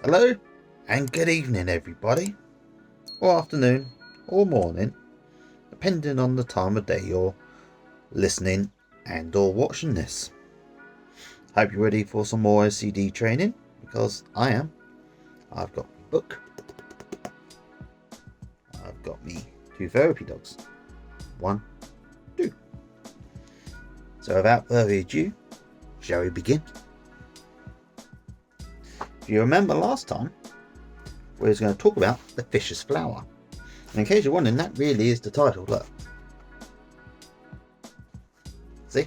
Hello and good evening, everybody, or afternoon, or morning, depending on the time of day you're listening and or watching this. Hope you're ready for some more OCD training, because I am. I've got my book, I've got me 2 therapy dogs, 1, 2. So without further ado, shall we begin? If you remember last time, we was going to talk about the fish's flower. And in case you're wondering, that really is the title. Look. See?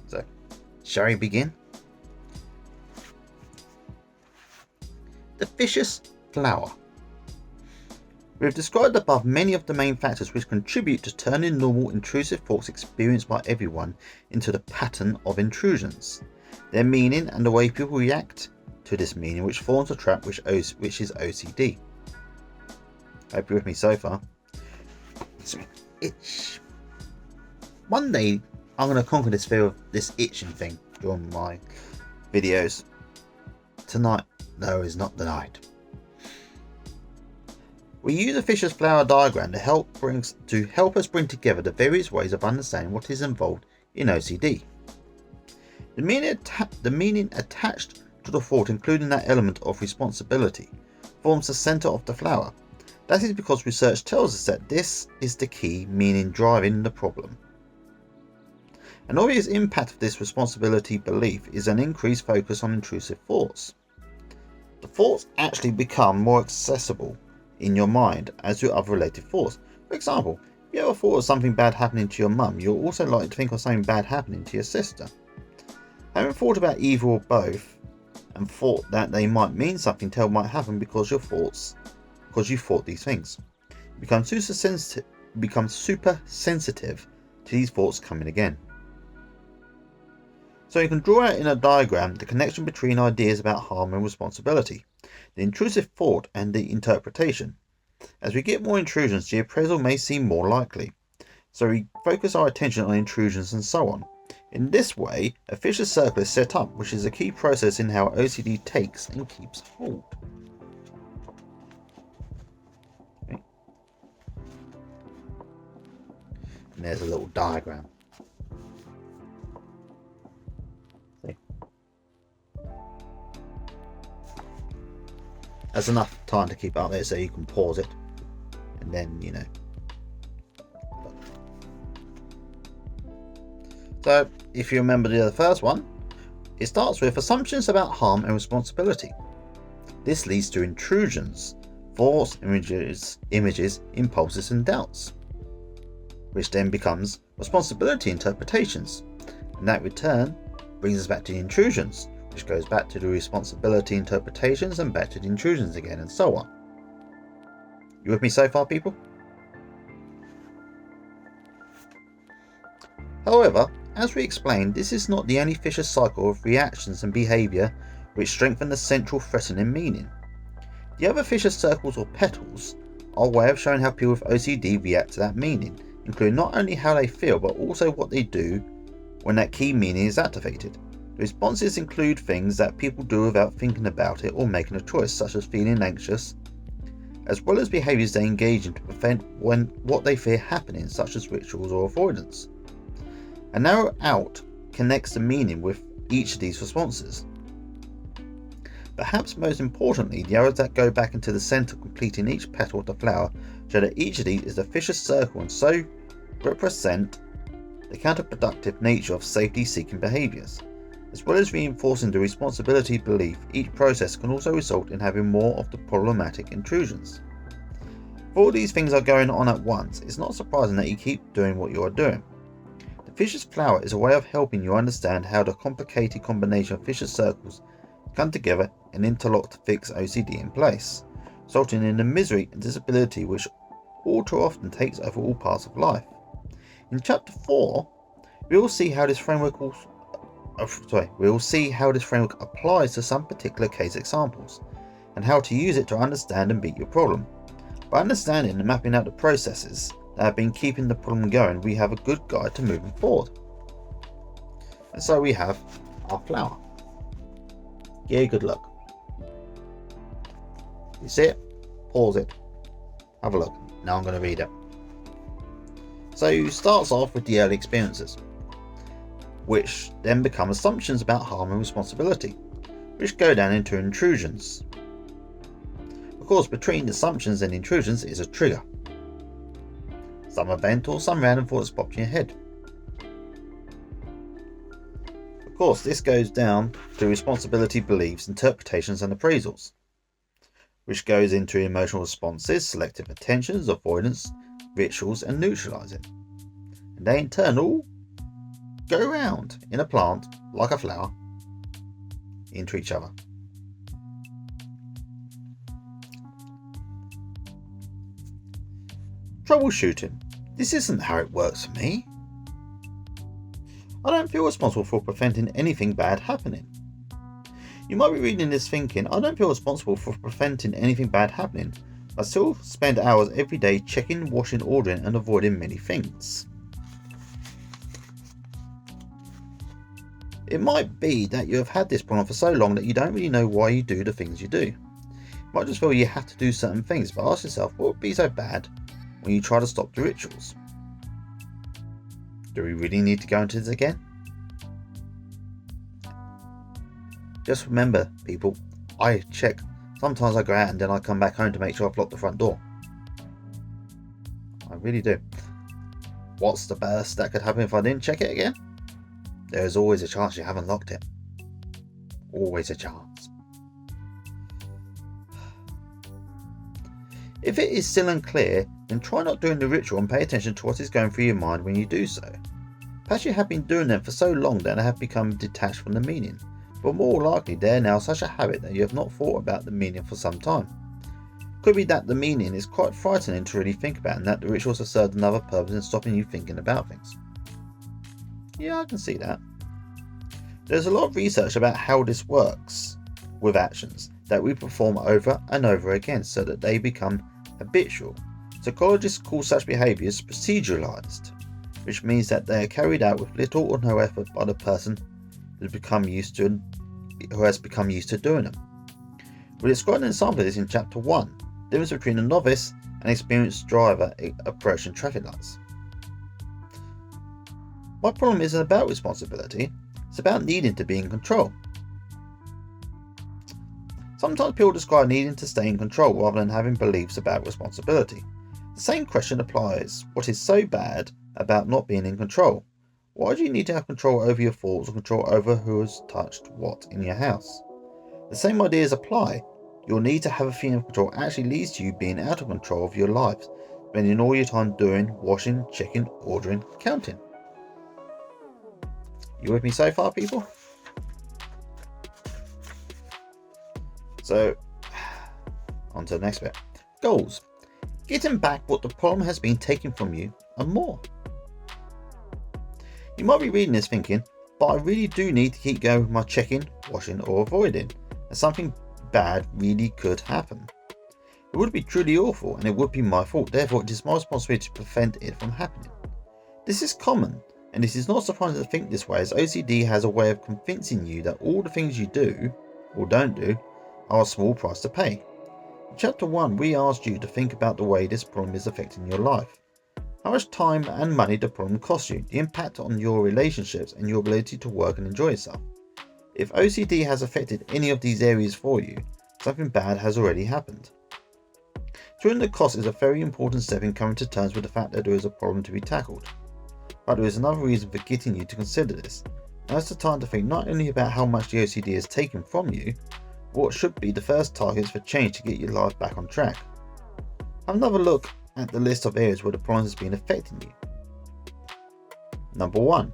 So, shall we begin? The fish's flower. We have described above many of the main factors which contribute to turning normal intrusive thoughts experienced by everyone into the pattern of intrusions, their meaning and the way people react to this meaning, which forms a trap which is OCD. Hope you're with me so far. Itch. One day I'm going to conquer this fear of this itching thing during my videos. Tonight, though, is not the night. We use a Fisher's flower diagram to help us bring together the various ways of understanding what is involved in OCD. The meaning attached to the thought, including that element of responsibility, forms the centre of the flower. That is because research tells us that this is the key meaning driving the problem. An obvious impact of this responsibility belief is an increased focus on intrusive thoughts. The thoughts actually become more accessible in your mind as do other related thoughts. For example, if you ever thought of something bad happening to your mum, you're also likely to think of something bad happening to your sister. Having thought about either or both and thought that they might mean something terrible might happen because you thought these things. You become super sensitive to these thoughts coming again. So you can draw out in a diagram the connection between ideas about harm and responsibility, the intrusive thought and the interpretation. As we get more intrusions, the appraisal may seem more likely. So we focus our attention on intrusions and so on. In this way, a vicious circle is set up, which is a key process in how OCD takes and keeps hold. Okay. And there's a little diagram. See? That's enough time to keep up there so you can pause it and then, So, if you remember the first one, it starts with assumptions about harm and responsibility. This leads to intrusions, thoughts, images, impulses and doubts, which then becomes responsibility interpretations, and that return brings us back to the intrusions, which goes back to the responsibility interpretations and back to the intrusions again, and so on. You with me so far, people? However, as we explained, this is not the only vicious cycle of reactions and behaviour which strengthen the central threatening meaning. The other vicious circles or petals are a way of showing how people with OCD react to that meaning, including not only how they feel but also what they do when that key meaning is activated. The responses include things that people do without thinking about it or making a choice, such as feeling anxious, as well as behaviours they engage in to prevent what they fear happening, such as rituals or avoidance. A narrow out connects the meaning with each of these responses. Perhaps most importantly, the arrows that go back into the centre completing each petal of the flower show that each of these is a vicious circle and so represent the counterproductive nature of safety-seeking behaviours. As well as reinforcing the responsibility belief, each process can also result in having more of the problematic intrusions. If all these things are going on at once, it's not surprising that you keep doing what you are doing. The vicious flower is a way of helping you understand how the complicated combination of vicious circles come together and interlock to fix OCD in place, resulting in the misery and disability which all too often takes over all parts of life. In chapter 4, we will see how this framework applies to some particular case examples, and how to use it to understand and beat your problem. By understanding and mapping out the processes that have been keeping the problem going, we have a good guide to moving forward. And so we have our flower. Yeah, good luck. You see it? Pause it. Have a look. Now I'm going to read it. So it starts off with the early experiences, which then become assumptions about harm and responsibility, which go down into intrusions. Of course, between assumptions and intrusions is a trigger. Some event or some random thought that's popped in your head. Of course, this goes down to responsibility beliefs, interpretations and appraisals, which goes into emotional responses, selective attentions, avoidance, rituals and neutralizing. And they in turn all go around in a plant, like a flower, into each other. Troubleshooting. This isn't how it works for me. I don't feel responsible for preventing anything bad happening. You might be reading this thinking, I don't feel responsible for preventing anything bad happening. I still spend hours every day checking, washing, ordering and avoiding many things. It might be that you have had this problem for so long that you don't really know why you do the things you do. You might just feel you have to do certain things, but ask yourself, what would be so bad when you try to stop the rituals? Do we really need to go into this again? Just remember, people, I check. Sometimes I go out and then I come back home to make sure I've locked the front door. I really do. What's the best that could happen if I didn't check it again? There is always a chance you haven't locked it. Always a chance. If it is still unclear, then try not doing the ritual and pay attention to what is going through your mind when you do so. Perhaps you have been doing them for so long that they have become detached from the meaning, but more likely they are now such a habit that you have not thought about the meaning for some time. Could be that the meaning is quite frightening to really think about and that the rituals have served another purpose in stopping you thinking about things. Yeah, I can see that. There's a lot of research about how this works with actions that we perform over and over again so that they become habitual. Psychologists call such behaviours proceduralized, which means that they are carried out with little or no effort by the person who has become used to doing them. We described an example of this in chapter 1, the difference between a novice and experienced driver approaching traffic lights. My problem isn't about responsibility, it's about needing to be in control. Sometimes people describe needing to stay in control rather than having beliefs about responsibility. The same question applies. What is so bad about not being in control? Why do you need to have control over your thoughts or control over who has touched what in your house? The same ideas apply. Your need to have a feeling of control actually leads to you being out of control of your life, spending all your time doing, washing, checking, ordering, counting. You with me so far, people? So, on to the next bit. Goals. Getting back what the problem has been taken from you and more. You might be reading this thinking, but I really do need to keep going with my checking, washing or avoiding, as something bad really could happen. It would be truly awful and it would be my fault, therefore it is my responsibility to prevent it from happening. This is common, and it is not surprising to think this way, as OCD has a way of convincing you that all the things you do, or don't do, are a small price to pay. In chapter 1 we asked you to think about the way this problem is affecting your life. How much time and money the problem costs you, the impact on your relationships and your ability to work and enjoy yourself. If OCD has affected any of these areas for you, something bad has already happened. Treating the cost is a very important step in coming to terms with the fact that there is a problem to be tackled. But there is another reason for getting you to consider this. Now is the time to think not only about how much the OCD has taken from you, but what should be the first targets for change to get your life back on track. Have another look at the list of areas where the problem has been affecting you. Number 1,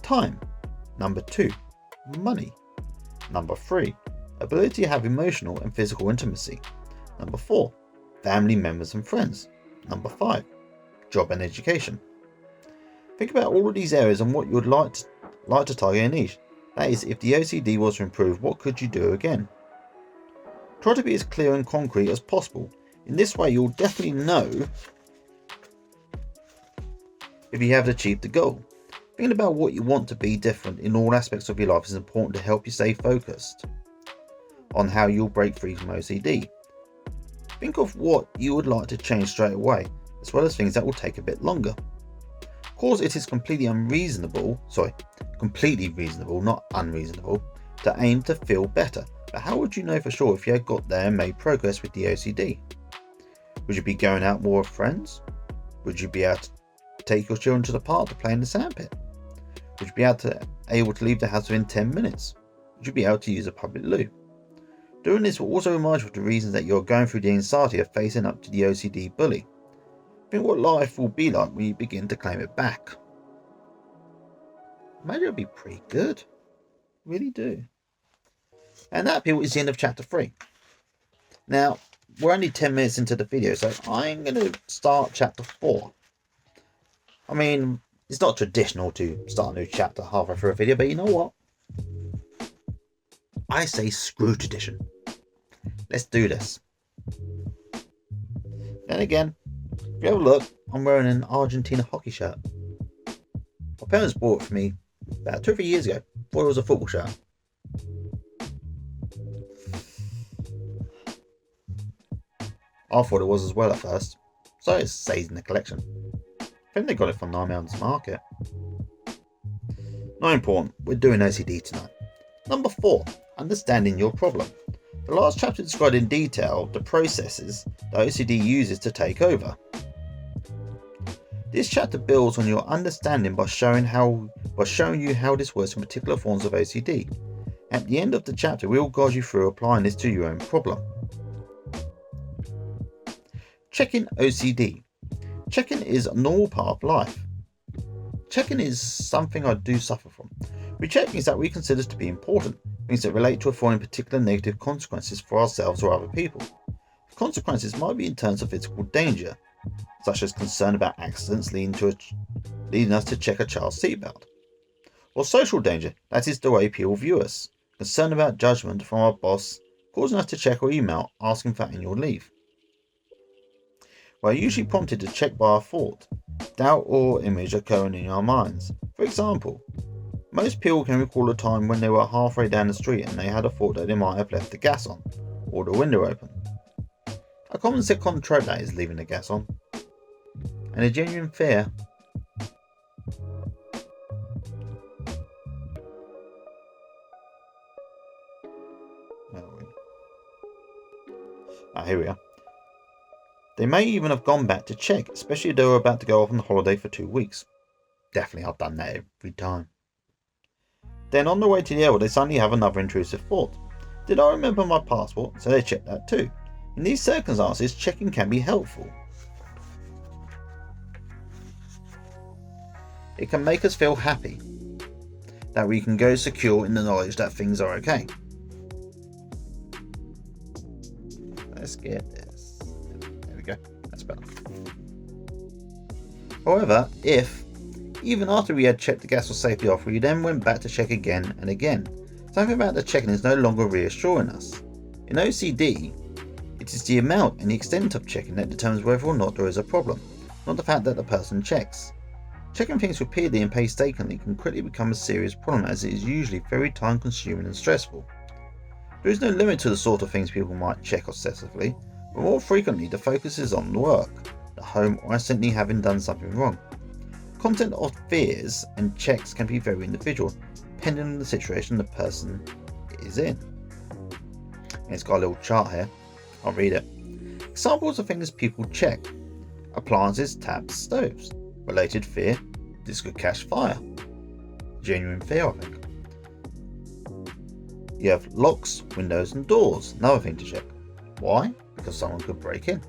time. Number 2, money. Number 3, ability to have emotional and physical intimacy. Number 4, family members and friends. Number 5, job and education. Think about all of these areas and what you would like to target a niche. That is, if the OCD was to improve, what could you do again? Try to be as clear and concrete as possible. In this way you'll definitely know if you have achieved the goal. Thinking about what you want to be different in all aspects of your life is important to help you stay focused on how you'll break free from OCD. Think of what you would like to change straight away, as well as things that will take a bit longer. Of course, it is completely reasonable, not unreasonable, to aim to feel better. But how would you know for sure if you had got there and made progress with the OCD? Would you be going out more with friends? Would you be able to take your children to the park to play in the sandpit? Would you be able to leave the house within 10 minutes? Would you be able to use a public loo? Doing this will also remind you of the reasons that you're going through the anxiety of facing up to the OCD bully. Think what life will be like when you begin to claim it back. Imagine it'll be pretty good. Really do. And that, people, is the end of chapter 3. Now, we're only 10 minutes into the video, so I'm going to start chapter 4. I mean, it's not traditional to start a new chapter halfway through a video, but you know what? I say screw tradition. Let's do this. Then again, if you have a look, I'm wearing an Argentina hockey shirt. My parents bought it for me about 2 or 3 years ago. Thought it was a football shirt. I thought it was as well at first, so it stays in the collection. I think they got it from 9mm Market. Not important, we're doing OCD tonight. Number 4, understanding your problem. The last chapter described in detail the processes that OCD uses to take over. This chapter builds on your understanding by showing you how this works in particular forms of OCD. At the end of the chapter, we will guide you through applying this to your own problem. Checking OCD. Checking is a normal part of life. Checking is something I do suffer from. We check things that we consider to be important, things that relate to avoiding particular negative consequences for ourselves or other people. The consequences might be in terms of physical danger, such as concern about accidents leading us to check a child's seatbelt, or social danger, that is the way people view us, concern about judgment from our boss causing us to check our email asking for annual leave. We are usually prompted to check by our thought, doubt or image occurring in our minds. For example, most people can recall a time when they were halfway down the street and they had a thought that they might have left the gas on or the window open. A common sitcom trope that is leaving the gas on, and a genuine fear. Here we are. They may even have gone back to check, especially if they were about to go off on holiday for 2 weeks. Definitely, I've done that every time. Then on the way to the airport, they suddenly have another intrusive thought. Did I remember my passport? So they check that too. In these circumstances, checking can be helpful. It can make us feel happy that we can go secure in the knowledge that things are okay. Let's get this. There we go. That's better. However, if, even after we had checked the gas was safely off, we then went back to check again and again, something about the checking is no longer reassuring us. In OCD, it is the amount and the extent of checking that determines whether or not there is a problem, not the fact that the person checks. Checking things repeatedly and painstakingly can quickly become a serious problem, as it is usually very time consuming and stressful. There is no limit to the sort of things people might check obsessively, but more frequently the focus is on work, the home, or accidentally having done something wrong. Content of fears and checks can be very individual, depending on the situation the person is in. And it's got a little chart here. I'll read it. Examples of things people check: appliances, taps, stoves. Related fear: this could catch fire. Genuine fear, I think. You have locks, windows and doors, another thing to check. Why? Because someone could break in.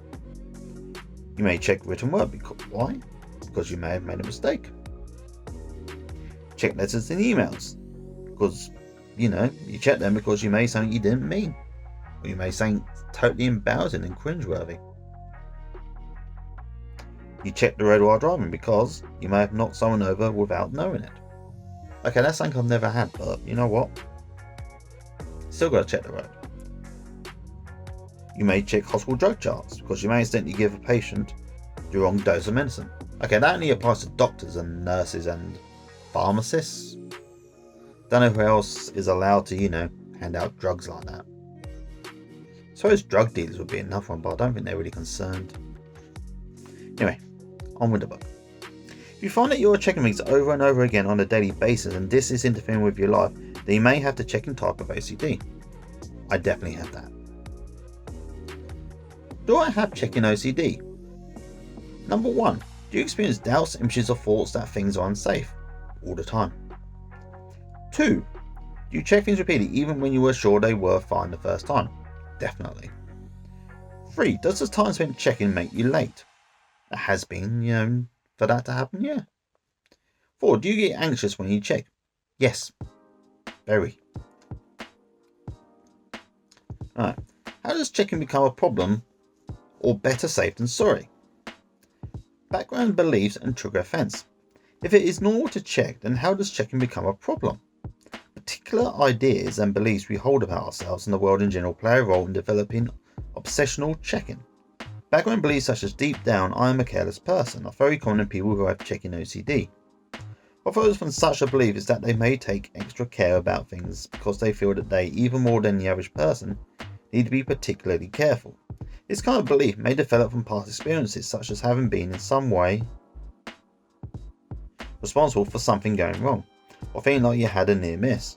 You may check written word. Why? Because you may have made a mistake. Check letters and emails. Because, you check them because you may say something you didn't mean. Or you may say something totally embarrassing and cringeworthy. You check the road while driving because you may have knocked someone over without knowing it. Okay, that's something I've never had, but you know what? Still got to check the road. You may check hospital drug charts because you may accidentally give a patient the wrong dose of medicine. Okay, that only applies to doctors and nurses and pharmacists. Don't know who else is allowed to, hand out drugs like that. I suppose drug dealers would be another one, but I don't think they're really concerned. Anyway, on with the book. If you find that you're checking things over and over again on a daily basis and this is interfering with your life, then you may have the checking type of OCD. I definitely have that. Do I have checking OCD? Number 1. Do you experience doubts, images or thoughts that things are unsafe? All the time. 2. Do you check things repeatedly even when you were sure they were fine the first time? Definitely. 3. Does the time spent checking make you late? It has been, for that to happen, yeah. 4. Do you get anxious when you check? Yes. Very. Alright. How does checking become a problem, or better safe than sorry? Background beliefs and trigger offence. If it is normal to check, then how does checking become a problem? Particular ideas and beliefs we hold about ourselves and the world in general play a role in developing obsessional checking. Background beliefs such as deep down I am a careless person are very common in people who have checking OCD. What follows from such a belief is that they may take extra care about things because they feel that they, even more than the average person, need to be particularly careful. This kind of belief may develop from past experiences, such as having been in some way responsible for something going wrong, or feeling like you had a near miss.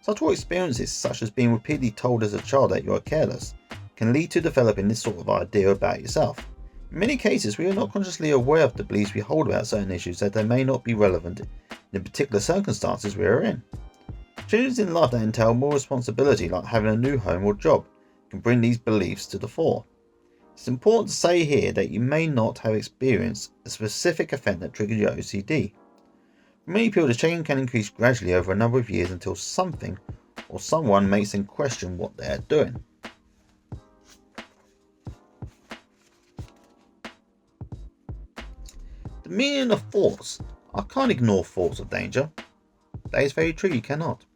Such experiences, such as being repeatedly told as a child that you are careless, can lead to developing this sort of idea about yourself. In many cases, we are not consciously aware of the beliefs we hold about certain issues, that they may not be relevant in the particular circumstances we are in. Changes in life that entail more responsibility, like having a new home or job, can bring these beliefs to the fore. It's important to say here that you may not have experienced a specific event that triggered your OCD. For many people, the checking can increase gradually over a number of years until something or someone makes them question what they are doing. The meaning of thoughts. I can't ignore thoughts of danger. That is very true, you cannot.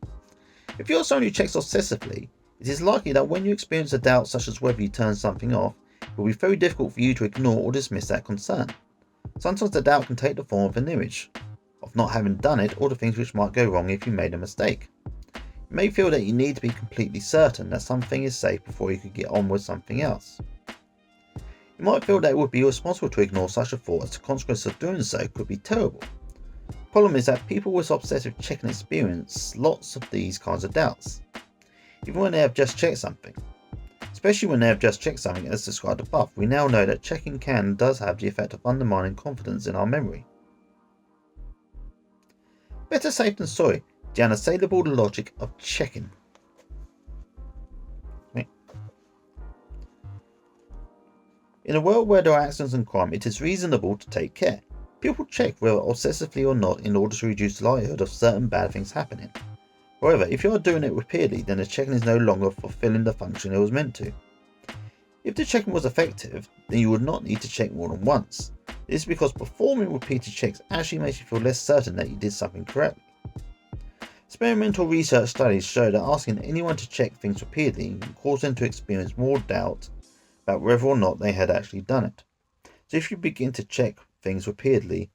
If you're someone who checks obsessively, it is likely that when you experience a doubt such as whether you turn something off, it will be very difficult for you to ignore or dismiss that concern. Sometimes the doubt can take the form of an image of not having done it, or the things which might go wrong if you made a mistake. You may feel that you need to be completely certain that something is safe before you could get on with something else. You might feel that it would be irresponsible to ignore such a thought, as the consequence of doing so could be terrible. The problem is that people with obsessive checking experience lots of these kinds of doubts, even when they have just checked something. Especially when they have just checked something as described above, we now know that checking can and does have the effect of undermining confidence in our memory. Better safe than sorry, the unassailable logic of checking. In a world where there are accidents and crime, it is reasonable to take care. People check whether obsessively or not in order to reduce the likelihood of certain bad things happening. However, if you are doing it repeatedly, then the checking is no longer fulfilling the function it was meant to. If the checking was effective, then you would not need to check more than once. This is because performing repeated checks actually makes you feel less certain that you did something correctly. Experimental research studies show that asking anyone to check things repeatedly can cause them to experience more doubt about whether or not they had actually done it. So if you begin to check things repeatedly,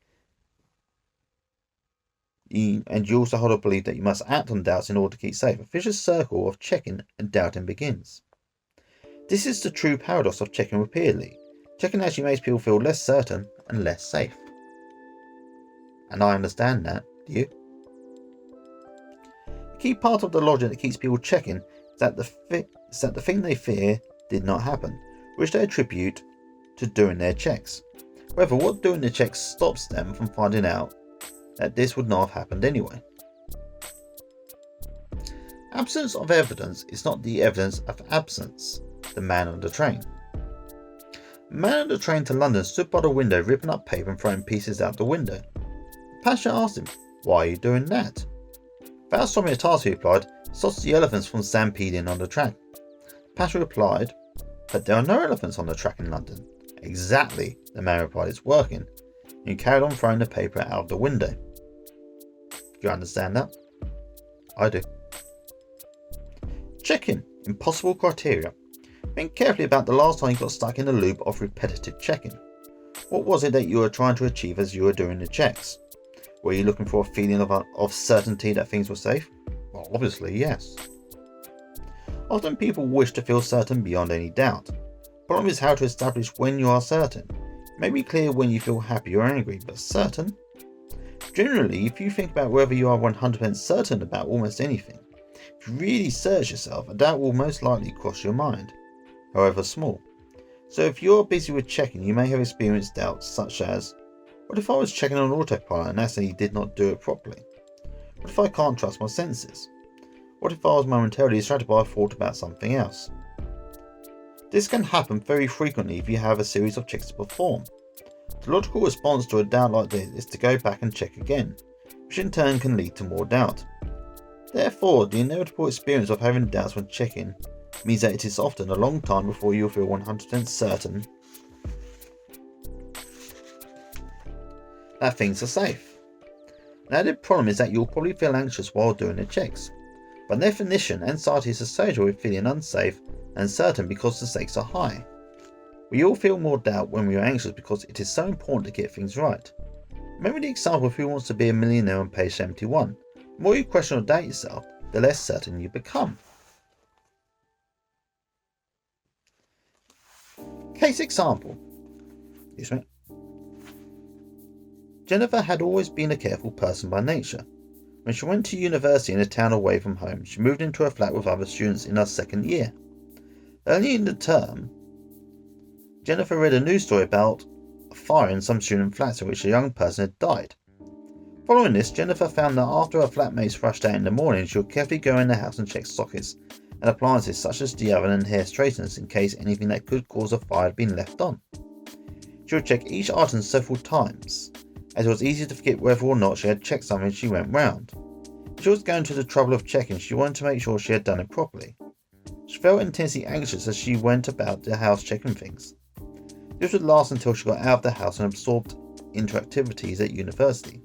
and you also hold a belief that you must act on doubts in order to keep safe, a vicious circle of checking and doubting begins. This is the true paradox of checking repeatedly. Checking actually makes people feel less certain and less safe. And I understand that, do you? A key part of the logic that keeps people checking is that the thing they fear did not happen, which they attribute to doing their checks. However, what doing the checks stops them from finding out that this would not have happened anyway. Absence of evidence is not the evidence of absence. The man on the train. A man on the train to London stood by the window ripping up paper and throwing pieces out the window. The passenger asked him, "Why are you doing that?" "Without stopping a task," he replied, "stops the elephants from stampeding on the track." The passenger replied, "But there are no elephants on the track in London." "Exactly," the man replied, "it's working." And he carried on throwing the paper out of the window. Do you understand that? I do. Checking. Impossible criteria. Think carefully about the last time you got stuck in a loop of repetitive checking. What was it that you were trying to achieve as you were doing the checks? Were you looking for a feeling of certainty that things were safe? Well, obviously, yes. Often people wish to feel certain beyond any doubt. The problem is how to establish when you are certain. It may be clear when you feel happy or angry, but certain? Generally, if you think about whether you are 100% certain about almost anything, if you really search yourself, a doubt will most likely cross your mind, however small. So if you're busy with checking, you may have experienced doubts such as, what if I was checking on autopilot and accidentally did not do it properly? What if I can't trust my senses? What if I was momentarily distracted by a thought about something else? This can happen very frequently if you have a series of checks to perform. The logical response to a doubt like this is to go back and check again, which in turn can lead to more doubt. Therefore, the inevitable experience of having doubts when checking means that it is often a long time before you'll feel 100% certain that things are safe. An added problem is that you'll probably feel anxious while doing the checks. By definition, anxiety is associated with feeling unsafe and uncertain because the stakes are high. We all feel more doubt when we are anxious because it is so important to get things right. Remember the example of Who Wants to Be a Millionaire on page 71. The more you question or doubt yourself, the less certain you become. Case example. Jennifer had always been a careful person by nature. When she went to university in a town away from home, she moved into a flat with other students in her second year. Early in the term, Jennifer read a news story about a fire in some student flats in which a young person had died. Following this, Jennifer found that after her flatmates rushed out in the morning, she would carefully go in the house and check sockets and appliances such as the oven and hair straighteners in case anything that could cause a fire had been left on. She would check each item several times, as it was easy to forget whether or not she had checked something as she went round. If she was going to the trouble of checking, she wanted to make sure she had done it properly. She felt intensely anxious as she went about the house checking things. This would last until she got out of the house and absorbed into activities at university.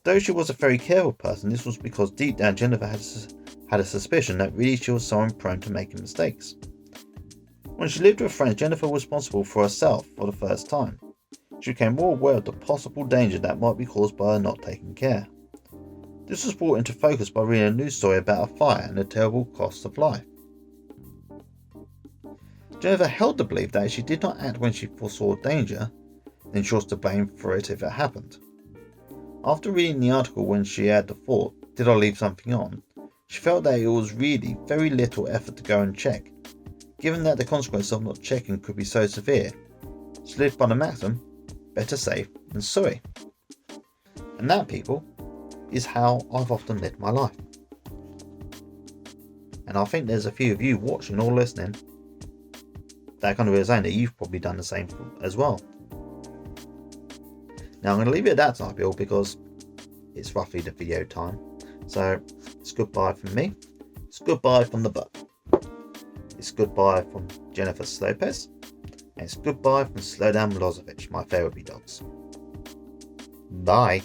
Though she was a very careful person, this was because deep down Jennifer had a suspicion that really she was someone prone to making mistakes. When she lived with friends, Jennifer was responsible for herself for the first time. She became more aware of the possible danger that might be caused by her not taking care. This was brought into focus by reading a news story about a fire and the terrible cost of life. Jennifer held the belief that if she did not act when she foresaw danger, then she was to blame for it if it happened. After reading the article when she had the thought, did I leave something on? She felt that it was really very little effort to go and check. Given that the consequences of not checking could be so severe, she lived by the maxim, better safe than sorry. And that, people, is how I've often lived my life. And I think there's a few of you watching or listening that kind of realizing that you've probably done the same as well. Now I'm going to leave it at that tonight, Bill, because it's roughly the video time. So it's goodbye from me. It's goodbye from the book. It's goodbye from Jennifer Lopez. And it's goodbye from Slowdown Milosevic, my favourite dogs. Bye.